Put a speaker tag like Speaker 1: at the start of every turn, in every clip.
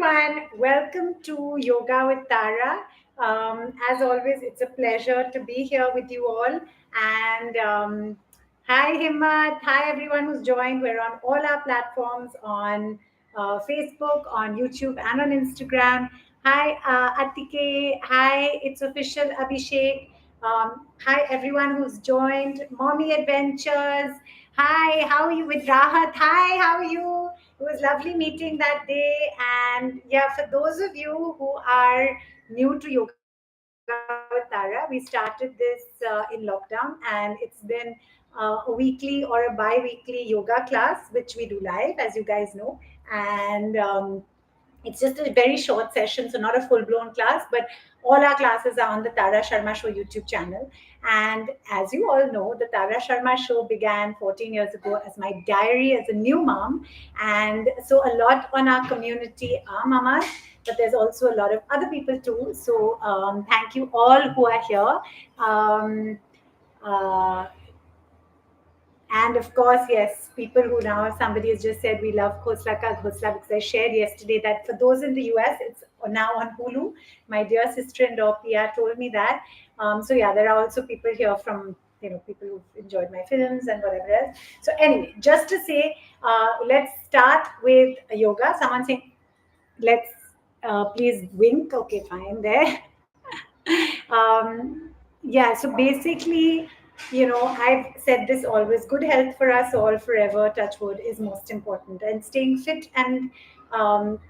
Speaker 1: everyone. Welcome to Yoga with Tara. As always, it's a pleasure to be here with you all. And hi, Himmat. Hi, everyone who's joined. We're on all our platforms on Facebook, on YouTube, and on Instagram. Hi, Atike. Hi, it's official Abhishek. Hi, everyone who's joined. Mommy Adventures. Hi, how are you with Rahat? Hi, how are you? It was lovely meeting that day. And yeah, for those of you who are new to Yoga with Tara, we started this in lockdown, and it's been a weekly or a bi-weekly yoga class, which we do live, as you guys know. And it's just a very short session, so not a full blown class, but all our classes are on the Tara Sharma Show YouTube channel. And as you all know, the Tara Sharma Show began 14 years ago as my diary as a new mom. And so a lot on our community are mamas, but there's also a lot of other people too. So thank you all who are here. Um, uh, and of course, yes, people who now, somebody has just said we love Khosla Ka Ghosla, because I shared yesterday that for those in the US, it's now on Hulu. My dear sister-in-law Pia told me that. So yeah, there are also people here from, people who've enjoyed my films and whatever else. So anyway, just to say, let's start with yoga. Someone saying, let's please wink. Okay, fine there. Yeah, so basically, I've said this always, good health for us all forever, touch wood, is most important. And staying fit and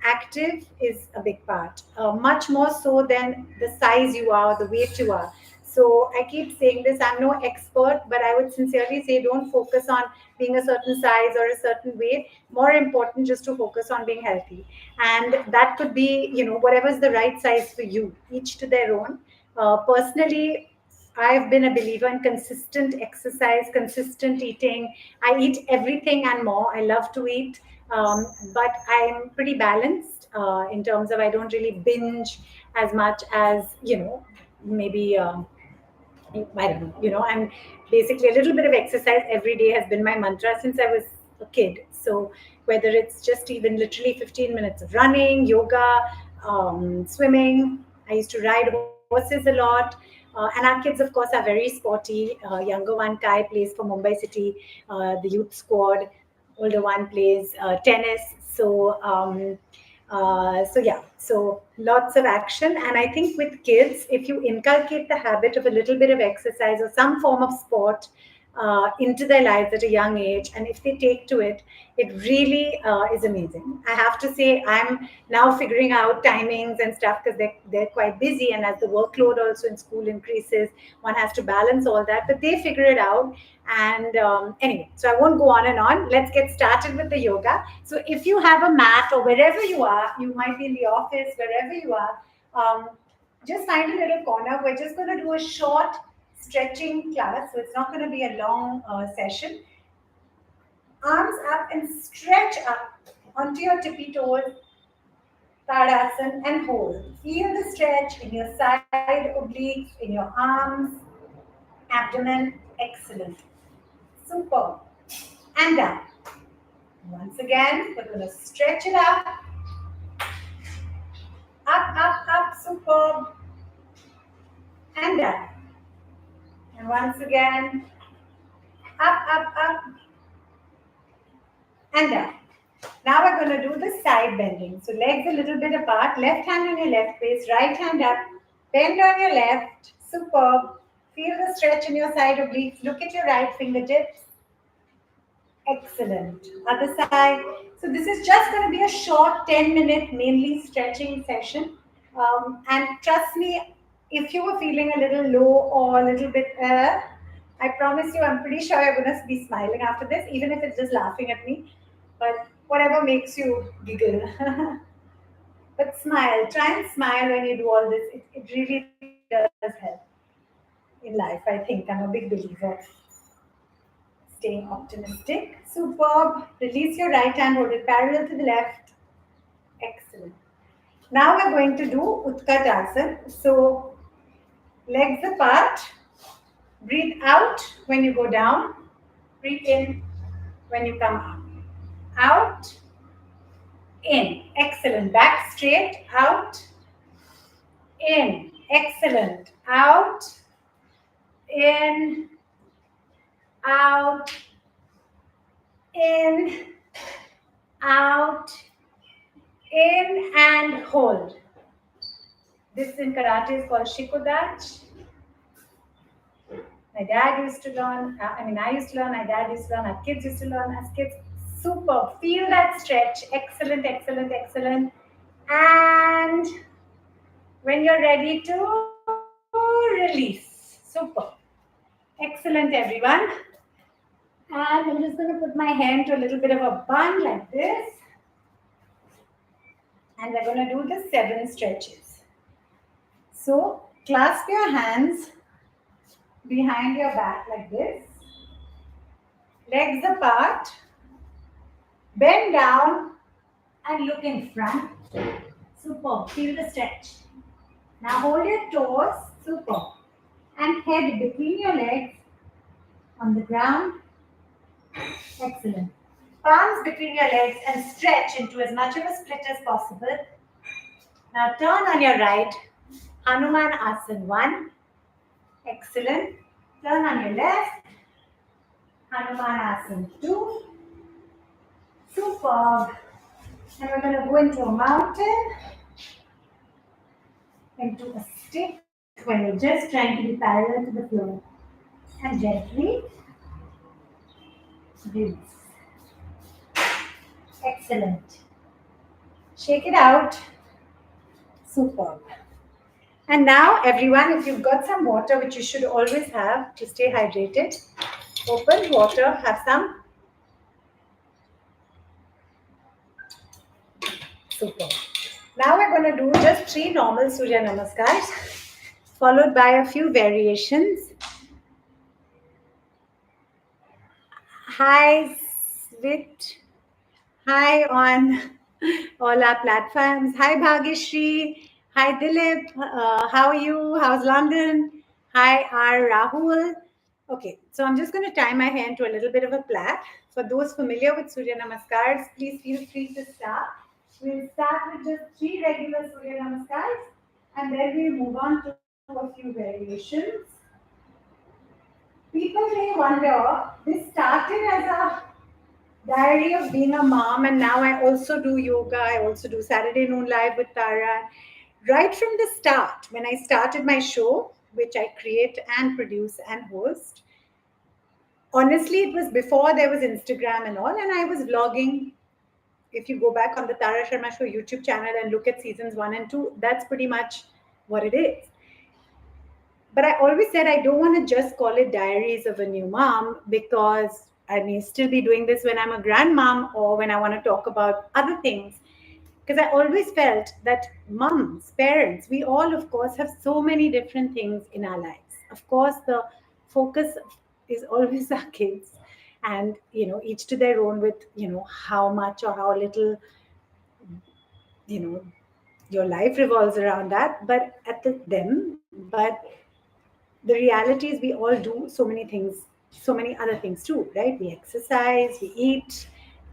Speaker 1: active is a big part, much more so than the size you are, the weight you are. So I keep saying this, I'm no expert, but I would sincerely say don't focus on being a certain size or a certain weight. More important, just to focus on being healthy. And that could be, whatever's the right size for you, each to their own. Personally, I've been a believer in consistent exercise, consistent eating. I eat everything and more. I love to eat, but I'm pretty balanced in terms of I don't really binge as much as, maybe. I don't know, I'm basically a little bit of exercise every day has been my mantra since I was a kid. So whether it's just even literally 15 minutes of running, yoga, swimming, I used to ride horses a lot. And our kids, of course, are very sporty. Younger one, Kai, plays for Mumbai City, the youth squad. Older one plays tennis. So yeah, so lots of action. And I think with kids, if you inculcate the habit of a little bit of exercise or some form of sport into their lives at a young age, and if they take to it, it really is amazing. I have to say, I'm now figuring out timings and stuff because they're quite busy. And as the workload also in school increases, one has to balance all that, but they figure it out. And anyway, so I won't go on and on. Let's get started with the yoga. So if you have a mat or wherever you are, you might be in the office, wherever you are, just find a little corner. We're just going to do a short stretching class. So it's not going to be a long session. Arms up and stretch up onto your tippy toes, Tadasana, and hold. Feel the stretch in your side obliques, in your arms, abdomen. Excellent. Super. And down. Once again, we're going to stretch it up. Up, up, up. Superb. And down. And once again, up, up, up. And down. Now we're going to do the side bending. So legs a little bit apart. Left hand on your left waist. Right hand up. Bend on your left. Superb. Feel the stretch in your side obliques. Look at your right fingertips. Excellent. Other side. So this is just going to be a short 10-minute mainly stretching session. And trust me, if you were feeling a little low or a little bit, I promise you, I'm pretty sure you're going to be smiling after this, even if it's just laughing at me. But whatever makes you giggle. But smile. Try and smile when you do all this. It really does help in life, I think. I'm a big believer. Staying optimistic. Superb. Release your right hand, hold it parallel to the left. Excellent. Now we're going to do Utkatasana. So legs apart. Breathe out when you go down. Breathe in when you come up. Out. in. Excellent. Back straight, out, in. Excellent. Out, in, out, in, out, in, and hold. This in karate is called shikodach. My dad used to learn, I used to learn, my dad used to learn, our kids used to learn as kids. Super. Feel that stretch. Excellent, excellent, excellent. And when you're ready to release. Super. Excellent, everyone. And I'm just going to put my hand to a little bit of a bun like this. And we're going to do the 7 stretches. So clasp your hands behind your back like this. Legs apart. Bend down and look in front. Super. Feel the stretch. Now hold your toes. Super. And head between your legs on the ground. Excellent. Palms between your legs and stretch into as much of a split as possible. Now turn on your right. Hanuman Asana 1. Excellent. Turn on your left. Hanuman Asana 2. Superb. And we're going to go into a mountain, into a stick when you're just trying to be parallel to the floor. And gently release. Excellent. Shake it out. Superb. And now, everyone, if you've got some water, which you should always have to stay hydrated, open water, have some. Super. Now we're going to do just 3 normal Surya Namaskars, followed by a few variations. Hi, Svit. Hi on all our platforms. Hi, Bhagyashree. Hi, Dilip. How are you? How's London? Hi, R. Rahul. Okay, so I'm just going to tie my hand to a little bit of a plait. For those familiar with Surya Namaskars, please feel free to start. We'll start with just 3 regular Surya Namaskars and then we'll move on to a few variations. People may wonder, this started as a diary of being a mom, and now I also do yoga. I also do Saturday Noon Live with Tara. Right from the start, when I started my show, which I create and produce and host, honestly, it was before there was Instagram and all, and I was vlogging. If you go back on the Tara Sharma Show YouTube channel and look at seasons 1 and 2, that's pretty much what it is. But I always said I don't want to just call it Diaries of a New Mom, because I may still be doing this when I'm a grandmom or when I want to talk about other things. Because I always felt that moms, parents, we all, of course, have so many different things in our lives. Of course, the focus is always our kids, and each to their own with how much or how little your life revolves around that. But but the reality is we all do so many things, so many other things too, right? We exercise, we eat,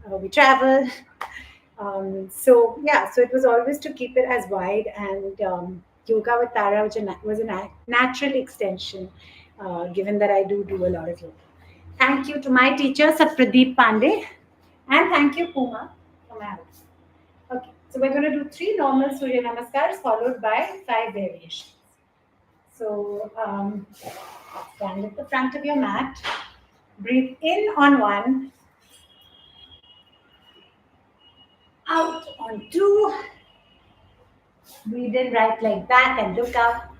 Speaker 1: we travel. So it was always to keep it as wide, and yoga with Tara was a natural extension, given that I do a lot of yoga. Thank you to my teacher, Satpradeep Pandey, and thank you, Puma, for my help. Okay, so we're going to do 3 normal Surya Namaskars followed by 5 variations. So stand at the front of your mat, breathe in on 1, out on 2, breathe in, right leg back and look up,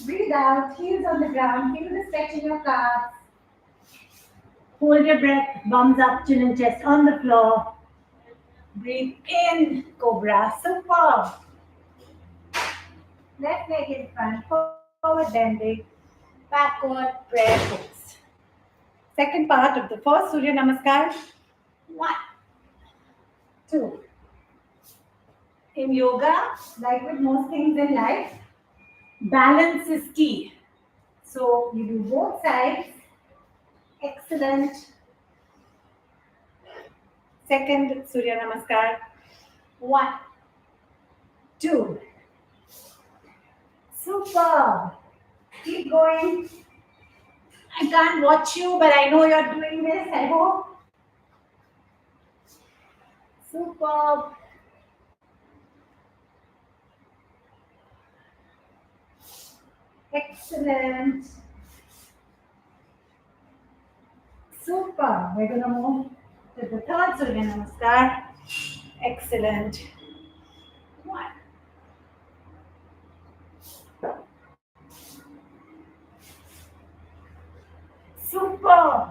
Speaker 1: breathe out, heels on the ground, feel the stretch in your calves, hold your breath, bums up, chin and chest on the floor, breathe in, Cobra, super, left leg in front, forward bending, backward, prayer pose. Second part of the first Surya Namaskar. 1, 2. In yoga, like with most things in life, balance is key. So you do both sides. Excellent. Second Surya Namaskar. 1, 2. Super. Keep going. I can't watch you, but I know you're doing this. I hope. Superb. Excellent. Super. We're going to move to the third Surya Namaskar. Excellent. 1. Superb.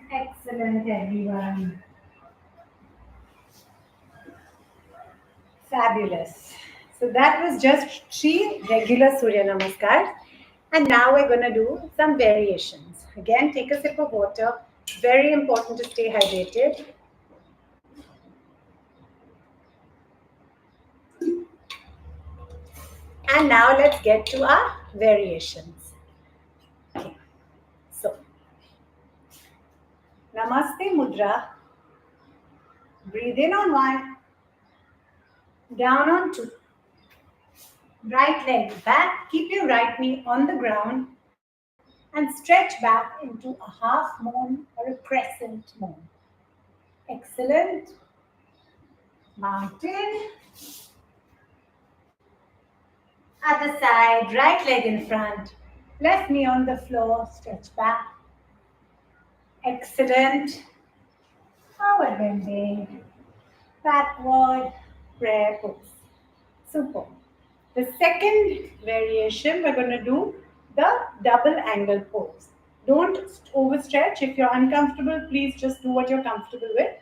Speaker 1: Excellent, everyone. Fabulous. So that was just 3 regular Surya Namaskars. And now we're going to do some variations. Again, take a sip of water. Very important to stay hydrated. And now let's get to our variations. Okay. So, Namaste Mudra. Breathe in on 1. Down on 2. Right leg back. Keep your right knee on the ground. And stretch back into a half moon or a crescent moon. Excellent. Mountain. Other side, right leg in front, left knee on the floor, stretch back. Excellent. Forward bending, backward, prayer pose. Super. The second variation, we're going to do the double angle pose. Don't overstretch. If you're uncomfortable, please just do what you're comfortable with.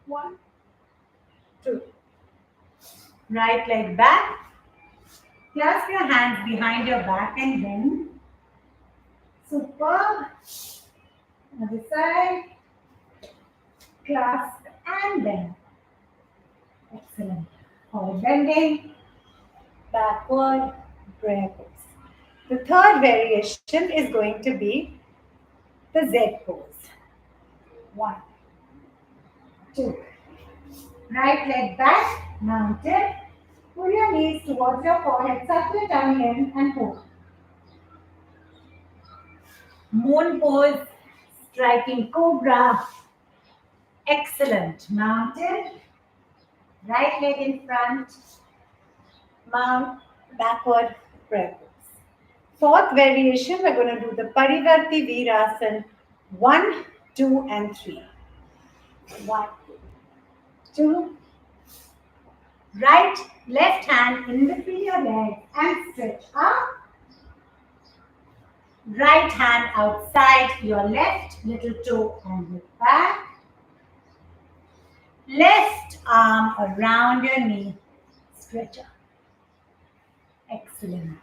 Speaker 1: 1, 2. Right leg back. Clasp your hands behind your back and bend. Superb. Other side. Clasp and bend. Excellent. Forward bending. Backward. Prayer pose. The third variation is going to be the Z pose. 1, 2. Right leg back. Mountain. Pull your knees towards your forehead. Suck your tummy in and hold. Moon pose. Striking cobra. Excellent. Mountain. Right leg in front. Mount. Backward. Prayer pose. Fourth variation, we're going to do the Parivarti Virasana 1, 2, and 3. 1, 2. Right, left hand in between your legs and stretch up. Right hand outside your left little toe and look back. Left arm around your knee, stretch up. Excellent.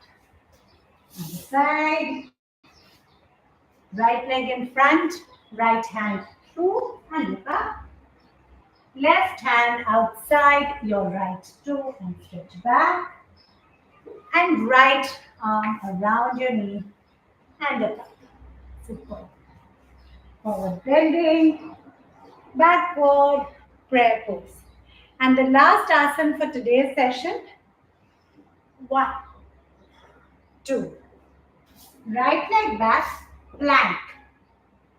Speaker 1: Other side. Right leg in front, right hand through and look up. Left hand outside your right toe and stretch back. And right arm around your knee and look up. Super. Forward bending, backward, prayer pose. And the last asana for today's session. 1, 2. Right leg back, plank.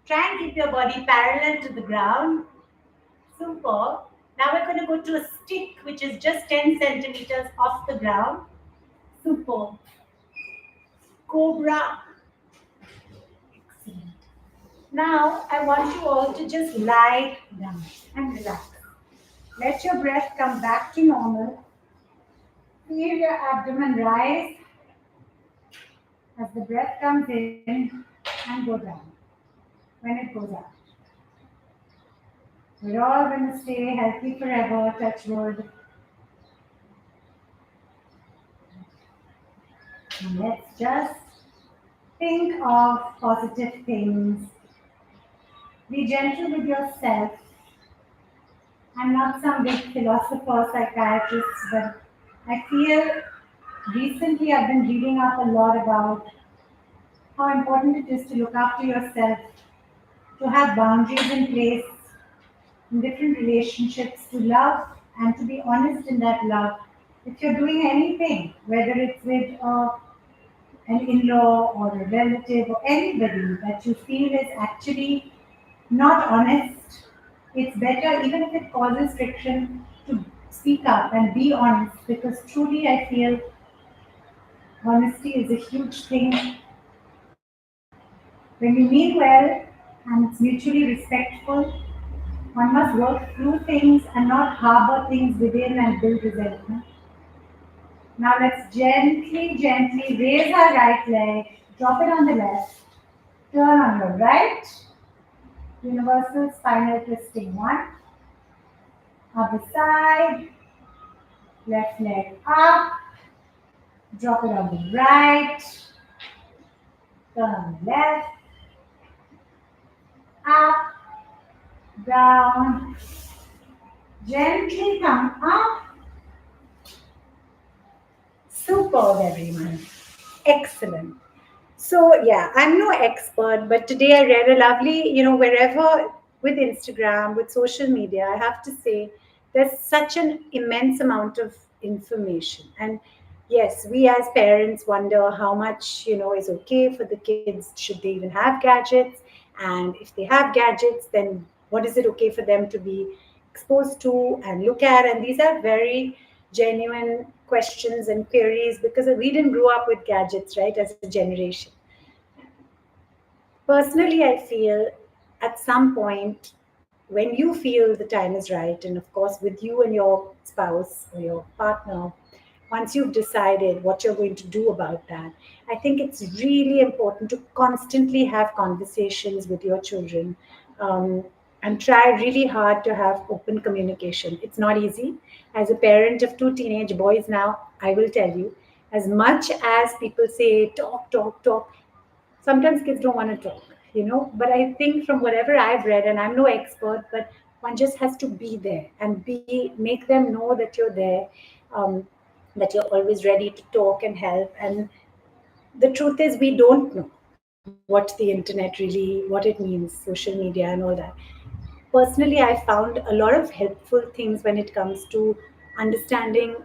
Speaker 1: Try and keep your body parallel to the ground. Super. Now we're going to go to a stick which is just 10 centimeters off the ground. Super. Cobra. Excellent. Now I want you all to just lie down and relax. Let your breath come back to normal. Feel your abdomen rise as the breath comes in and go down when it goes out. We're all going to stay healthy forever, touch wood. And let's just think of positive things. Be gentle with yourself. I'm not some big philosopher, psychiatrist, but I feel recently I've been reading up a lot about how important it is to look after yourself, to have boundaries in place in different relationships, to love and to be honest in that love. If you're doing anything, whether it's with an in law or a relative or anybody that you feel is actually not honest, it's better, even if it causes friction, to speak up and be honest because truly I feel honesty is a huge thing. When you mean well and it's mutually respectful, one must work through things and not harbor things within and build resentment. Now let's gently, gently raise our right leg, drop it on the left, turn on your right, universal spinal twisting one, other side, left leg up, drop it on the right, turn on the left, up, down, gently come up. Superb, everyone. Excellent. So, yeah, I'm no expert, but today I read a lovely, wherever with Instagram, with social media, I have to say there's such an immense amount of information. And yes, we as parents wonder how much, is okay for the kids. Should they even have gadgets? And if they have gadgets, then what is it okay for them to be exposed to and look at? And these are very genuine questions and queries because we didn't grow up with gadgets, right, as a generation. Personally, I feel at some point when you feel the time is right, and of course, with you and your spouse or your partner, once you've decided what you're going to do about that, I think it's really important to constantly have conversations with your children, um, and try really hard to have open communication. It's not easy. As a parent of two teenage boys now, I will tell you, as much as people say, talk, talk, talk, sometimes kids don't want to talk, but I think from whatever I've read, and I'm no expert, but one just has to be there and be make them know that you're there, um, that you're always ready to talk and help. And the truth is we don't know what the internet really, what it means, social media and all that. Personally, I found a lot of helpful things when it comes to understanding,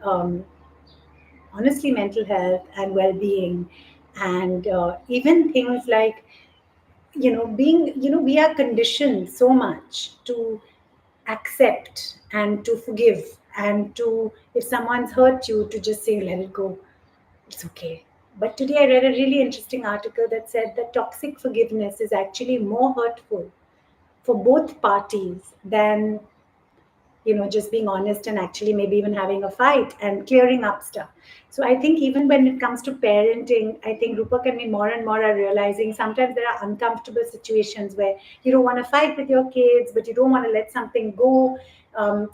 Speaker 1: honestly, mental health and well-being, and even things like, being, we are conditioned so much to accept and to forgive, and to, if someone's hurt you, to just say let it go, it's okay. But today I read a really interesting article that said that toxic forgiveness is actually more hurtful for both parties than, just being honest and actually maybe even having a fight and clearing up stuff. So I think even when it comes to parenting, I think Rupak and me more and more are realizing sometimes there are uncomfortable situations where you don't want to fight with your kids, but you don't want to let something go.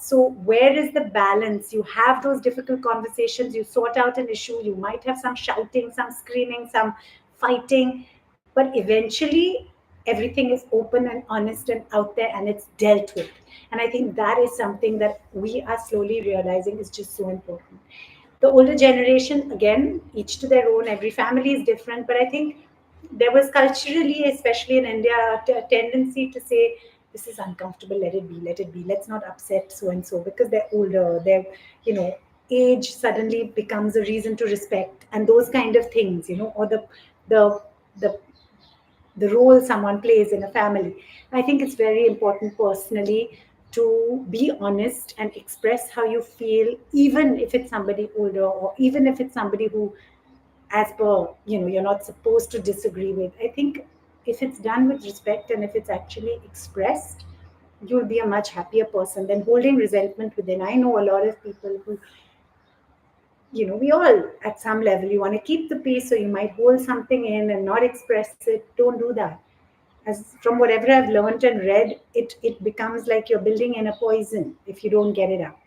Speaker 1: So where is the balance? You have those difficult conversations, you sort out an issue, you might have some shouting, some screaming, some fighting, but eventually everything is open and honest and out there and it's dealt with. And I think that is something that we are slowly realizing is just so important. The older generation, again, each to their own, every family is different, but I think there was culturally, especially in India, a tendency to say, this is uncomfortable, let it be, let's not upset so and so because they're older, you know, age suddenly becomes a reason to respect, and those kind of things, or the, the the role someone plays in a family. I think it's very important personally to be honest and express how you feel, even if it's somebody older or even if it's somebody who, as per, you're not supposed to disagree with. I think if it's done with respect and if it's actually expressed, you'll be a much happier person than holding resentment within. I know a lot of people who, we all at some level, you want to keep the peace, so you might hold something in and not express it. Don't do that. As from whatever I've learned and read, it becomes like you're building in a poison if you don't get it out.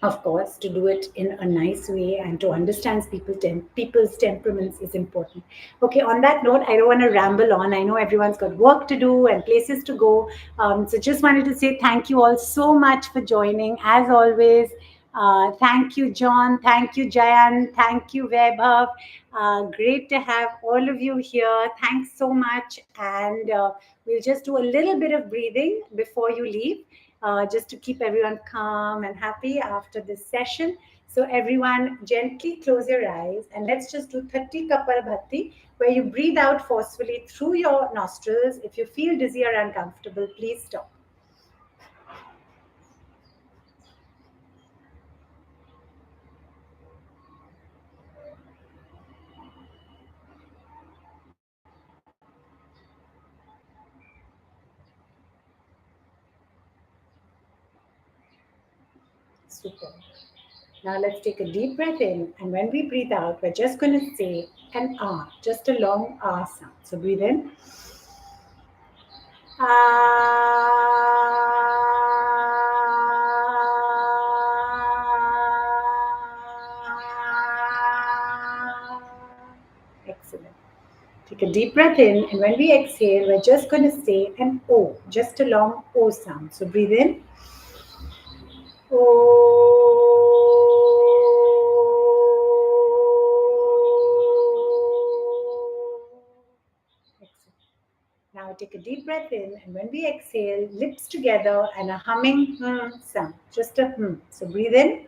Speaker 1: Of course, to do it in a nice way and to understand people's temperaments is important. Okay, on that note, I don't want to ramble on. I know everyone's got work to do and places to go. So just wanted to say thank you all so much for joining. As always, Thank you, John. Thank you, Jayan. Thank you, Vaibhav. Great to have all of you here. Thanks so much. And we'll just do a little bit of breathing before you leave, just to keep everyone calm and happy after this session. So, everyone, gently close your eyes and let's just do 30 Kapal Bhatti, where you breathe out forcefully through your nostrils. If you feel dizzy or uncomfortable, please stop. Super. Now let's take a deep breath in, and when we breathe out, we're just going to say an ah, just a long ah sound. So breathe in. Ah. Excellent. Take a deep breath in, and when we exhale, we're just going to say an O, just a long O sound. So breathe in. Now take a deep breath in, and when we exhale, lips together and a humming sound, just a So breathe in.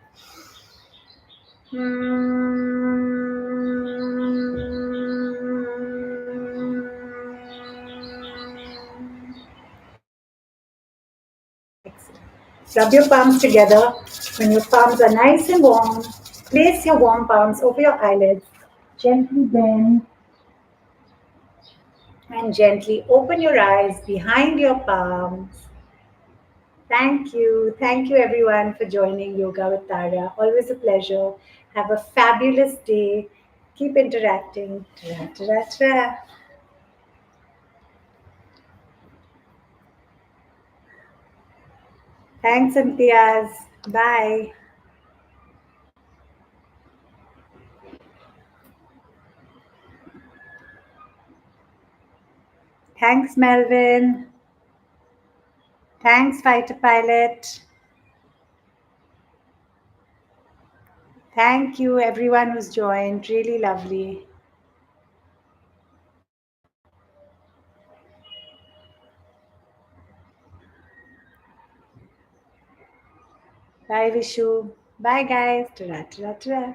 Speaker 1: Excellent. Rub your palms together. When your palms are nice and warm, place your warm palms over your eyelids. Gently bend and gently open your eyes behind your palms. Thank you. Thank you, everyone, for joining Yoga with Tara. Always a pleasure. Have a fabulous day. Keep interacting. Ta-ra, ta-ra, ta-ra. Thanks, Imtiaz. Bye. Thanks, Melvin. Thanks, Fighter Pilot. Thank you, everyone who's joined. Really lovely. Bye, Vishu. Bye, guys. Ta-ra, ta-ra, ta-ra.